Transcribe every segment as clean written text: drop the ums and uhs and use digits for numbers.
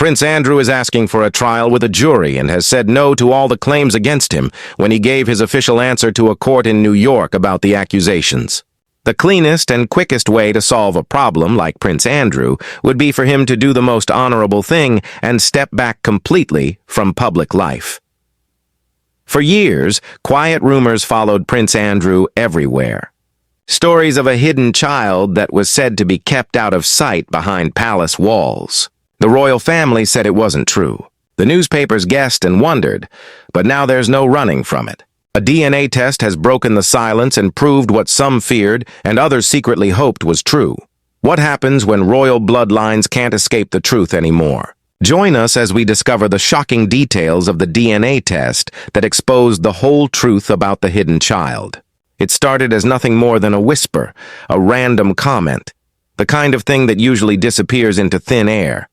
Prince Andrew is asking for a trial with a jury and has said no to all the claims against him when he gave his official answer to a court in New York about the accusations. The cleanest and quickest way to solve a problem like Prince Andrew would be for him to do the most honorable thing and step back completely from public life. For years, quiet rumors followed Prince Andrew everywhere. Stories of a hidden child that was said to be kept out of sight behind palace walls. The royal family said it wasn't true. The newspapers guessed and wondered, but now there's no running from it. A DNA test has broken the silence and proved what some feared and others secretly hoped was true. What happens when royal bloodlines can't escape the truth anymore? Join us as we discover the shocking details of the DNA test that exposed the whole truth about the hidden child. It started as nothing more than a whisper, a random comment, the kind of thing that usually disappears into thin air.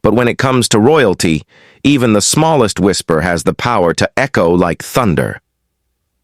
But when it comes to royalty, even the smallest whisper has the power to echo like thunder.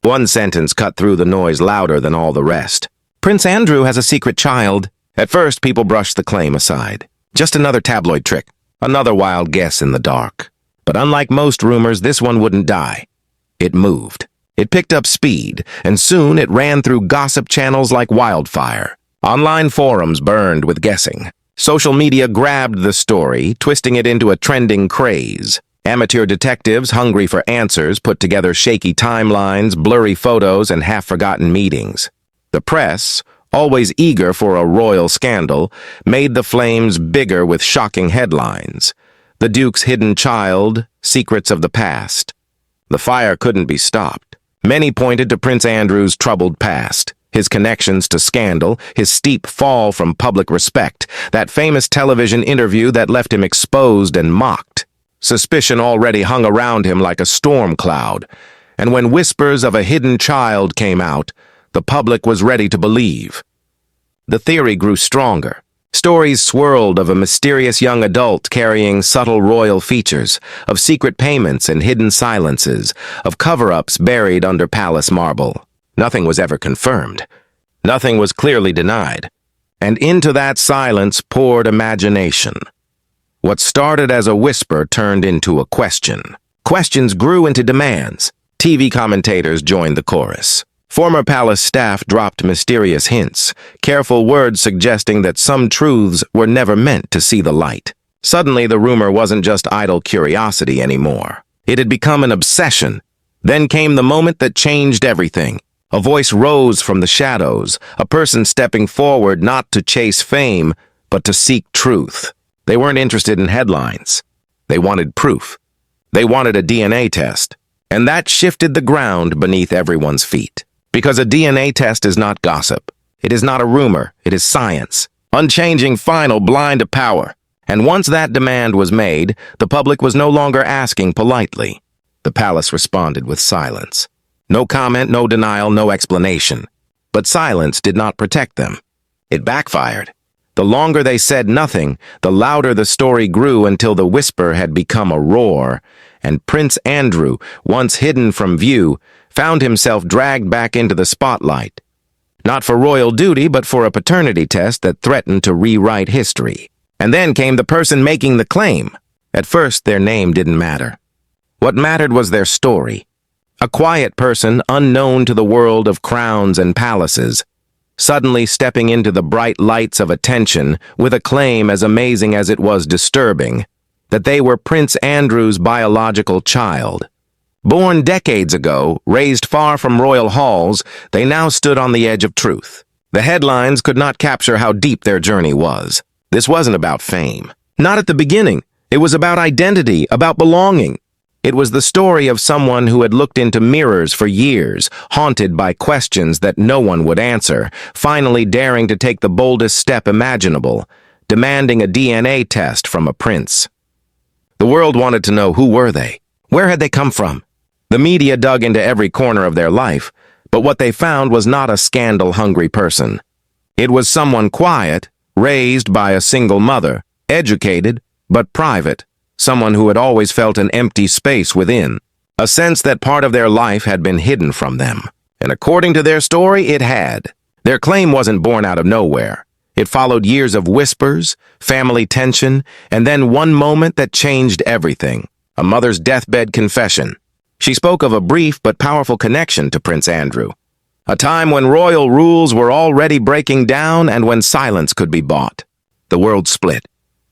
One sentence cut through the noise louder than all the rest. Prince Andrew has a secret child. At first, people brushed the claim aside. Just another tabloid trick, another wild guess in the dark. But unlike most rumors, this one wouldn't die. It moved. It picked up speed, and soon it ran through gossip channels like wildfire. Online forums burned with guessing. Social media grabbed the story, twisting it into a trending craze. Amateur detectives, hungry for answers, put together shaky timelines, blurry photos, and half-forgotten meetings. The press, always eager for a royal scandal, made the flames bigger with shocking headlines. The Duke's hidden child, secrets of the past. The fire couldn't be stopped. Many pointed to Prince Andrew's troubled past. His connections to scandal, his steep fall from public respect, that famous television interview that left him exposed and mocked. Suspicion already hung around him like a storm cloud, and when whispers of a hidden child came out, the public was ready to believe. The theory grew stronger. Stories swirled of a mysterious young adult carrying subtle royal features, of secret payments and hidden silences, of cover-ups buried under palace marble. Nothing was ever confirmed. Nothing was clearly denied. And into that silence poured imagination. What started as a whisper turned into a question. Questions grew into demands. TV commentators joined the chorus. Former palace staff dropped mysterious hints, careful words suggesting that some truths were never meant to see the light. Suddenly, the rumor wasn't just idle curiosity anymore. It had become an obsession. Then came the moment that changed everything. A voice rose from the shadows, a person stepping forward not to chase fame, but to seek truth. They weren't interested in headlines. They wanted proof. They wanted a DNA test. And that shifted the ground beneath everyone's feet. Because a DNA test is not gossip. It is not a rumor. It is science. Unchanging, final, blind to power. And once that demand was made, the public was no longer asking politely. The palace responded with silence. No comment, no denial, no explanation. But silence did not protect them. It backfired. The longer they said nothing, the louder the story grew until the whisper had become a roar, and Prince Andrew, once hidden from view, found himself dragged back into the spotlight. Not for royal duty, but for a paternity test that threatened to rewrite history. And then came the person making the claim. At first, their name didn't matter. What mattered was their story. A quiet person, unknown to the world of crowns and palaces, suddenly stepping into the bright lights of attention with a claim as amazing as it was disturbing, that they were Prince Andrew's biological child. Born decades ago, raised far from royal halls, they now stood on the edge of truth. The headlines could not capture how deep their journey was. This wasn't about fame. Not at the beginning. It was about identity, about belonging. It was the story of someone who had looked into mirrors for years, haunted by questions that no one would answer, finally daring to take the boldest step imaginable, demanding a DNA test from a prince. The world wanted to know who were they? Where had they come from? The media dug into every corner of their life, but what they found was not a scandal-hungry person. It was someone quiet, raised by a single mother, educated, but private. Someone who had always felt an empty space within, a sense that part of their life had been hidden from them. And according to their story, it had. Their claim wasn't born out of nowhere. It followed years of whispers, family tension, and then one moment that changed everything: a mother's deathbed confession. She spoke of a brief but powerful connection to Prince Andrew, a time when royal rules were already breaking down and when silence could be bought. The world split.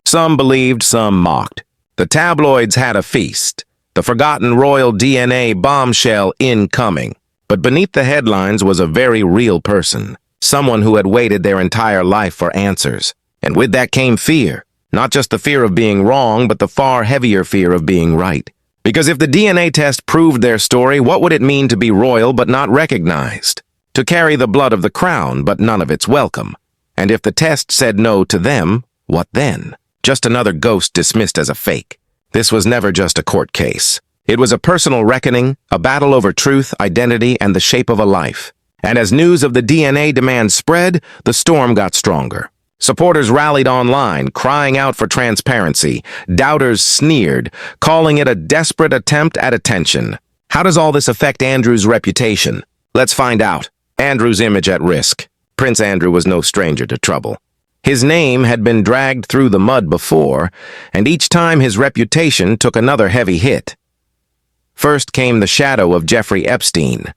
Some believed, some mocked. The tabloids had a feast, the forgotten royal DNA bombshell incoming. But beneath the headlines was a very real person, someone who had waited their entire life for answers. And with that came fear, not just the fear of being wrong, but the far heavier fear of being right. Because if the DNA test proved their story, what would it mean to be royal but not recognized? To carry the blood of the crown but none of its welcome? And if the test said no to them, what then? Just another ghost dismissed as a fake. This was never just a court case. It was a personal reckoning, a battle over truth, identity, and the shape of a life. And as news of the DNA demand spread, the storm got stronger. Supporters rallied online, crying out for transparency. Doubters sneered, calling it a desperate attempt at attention. How does all this affect Andrew's reputation? Let's find out. Andrew's image at risk. Prince Andrew was no stranger to trouble. His name had been dragged through the mud before, and each time his reputation took another heavy hit. First came the shadow of Jeffrey Epstein.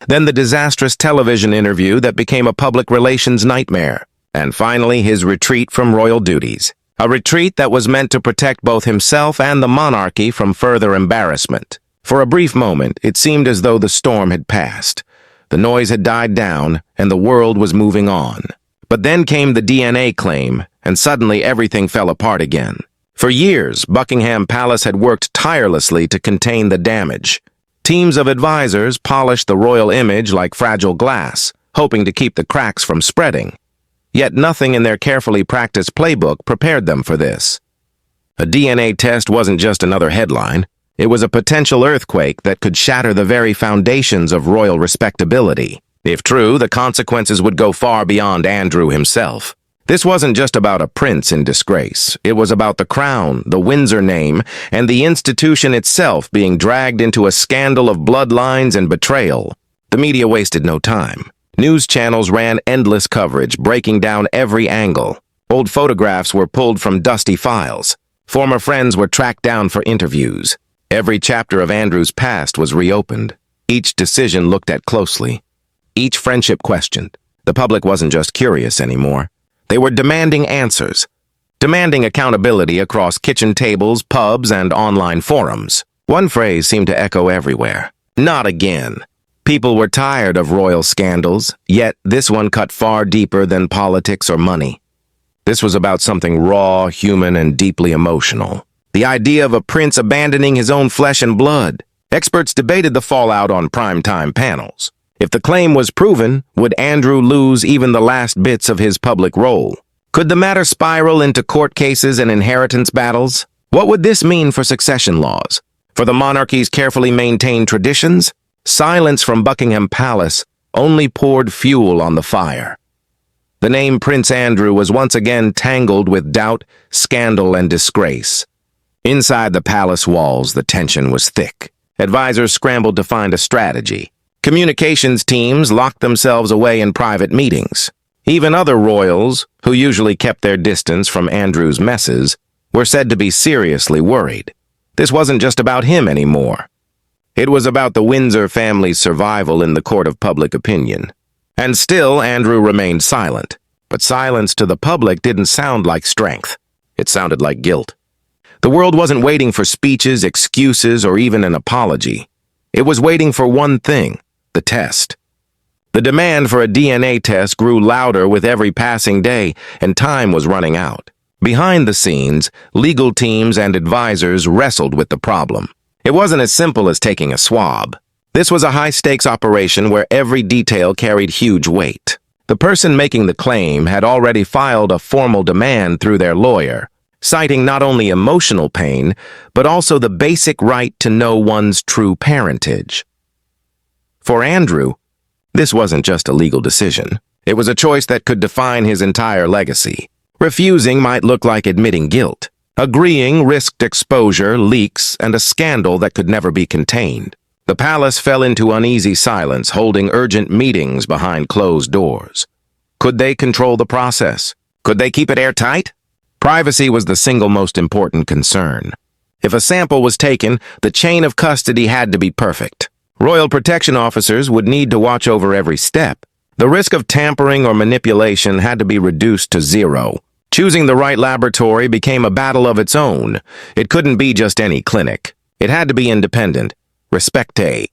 Then the disastrous television interview that became a public relations nightmare. And finally, his retreat from royal duties. A retreat that was meant to protect both himself and the monarchy from further embarrassment. For a brief moment, it seemed as though the storm had passed. The noise had died down, and the world was moving on. But then came the DNA claim, and suddenly everything fell apart again. For years, Buckingham Palace had worked tirelessly to contain the damage. Teams of advisors polished the royal image like fragile glass, hoping to keep the cracks from spreading. Yet nothing in their carefully practiced playbook prepared them for this. A DNA test wasn't just another headline. It was a potential earthquake that could shatter the very foundations of royal respectability. If true, the consequences would go far beyond Andrew himself. This wasn't just about a prince in disgrace. It was about the crown, the Windsor name, and the institution itself being dragged into a scandal of bloodlines and betrayal. The media wasted no time. News channels ran endless coverage, breaking down every angle. Old photographs were pulled from dusty files. Former friends were tracked down for interviews. Every chapter of Andrew's past was reopened. Each decision looked at closely. Each friendship questioned. The public wasn't just curious anymore. They were demanding answers. Demanding accountability across kitchen tables, pubs, and online forums. One phrase seemed to echo everywhere. Not again. People were tired of royal scandals, yet this one cut far deeper than politics or money. This was about something raw, human, and deeply emotional. The idea of a prince abandoning his own flesh and blood. Experts debated the fallout on primetime panels. If the claim was proven, would Andrew lose even the last bits of his public role? Could the matter spiral into court cases and inheritance battles? What would this mean for succession laws? For the monarchy's carefully maintained traditions? Silence from Buckingham Palace only poured fuel on the fire. The name Prince Andrew was once again tangled with doubt, scandal, and disgrace. Inside the palace walls, the tension was thick. Advisors scrambled to find a strategy. Communications teams locked themselves away in private meetings. Even other royals, who usually kept their distance from Andrew's messes, were said to be seriously worried. This wasn't just about him anymore. It was about the Windsor family's survival in the court of public opinion. And still, Andrew remained silent. But silence to the public didn't sound like strength. It sounded like guilt. The world wasn't waiting for speeches, excuses, or even an apology. It was waiting for one thing: the test. The demand for a DNA test grew louder with every passing day, and time was running out. Behind the scenes, legal teams and advisors wrestled with the problem. It wasn't as simple as taking a swab. This was a high-stakes operation where every detail carried huge weight. The person making the claim had already filed a formal demand through their lawyer, citing not only emotional pain, but also the basic right to know one's true parentage. For Andrew, this wasn't just a legal decision. It was a choice that could define his entire legacy. Refusing might look like admitting guilt. Agreeing risked exposure, leaks, and a scandal that could never be contained. The palace fell into uneasy silence, holding urgent meetings behind closed doors. Could they control the process? Could they keep it airtight? Privacy was the single most important concern. If a sample was taken, the chain of custody had to be perfect. Royal protection officers would need to watch over every step. The risk of tampering or manipulation had to be reduced to zero. Choosing the right laboratory became a battle of its own. It couldn't be just any clinic. It had to be independent. Respecte.